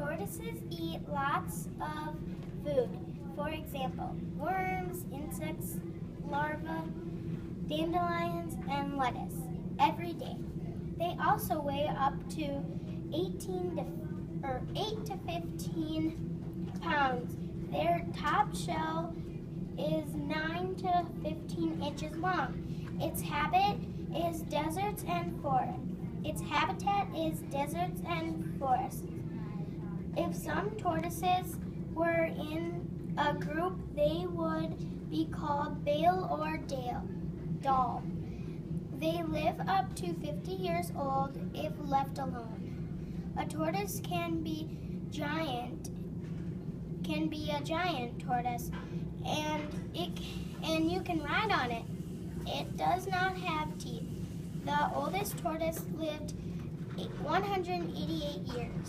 Tortoises eat lots of food. For example, worms, insects, larvae, dandelions, and lettuce every day. They also weigh up to 8 to 15 pounds. Their top shell is 9 to 15 inches long. Its habitat is deserts and forests. If some tortoises were in a group, they would be called Bale or Doll. They live up to 50 years old if left alone. A tortoise can be a giant tortoise, and you can ride on it. It does not have teeth. The oldest tortoise lived 188 years.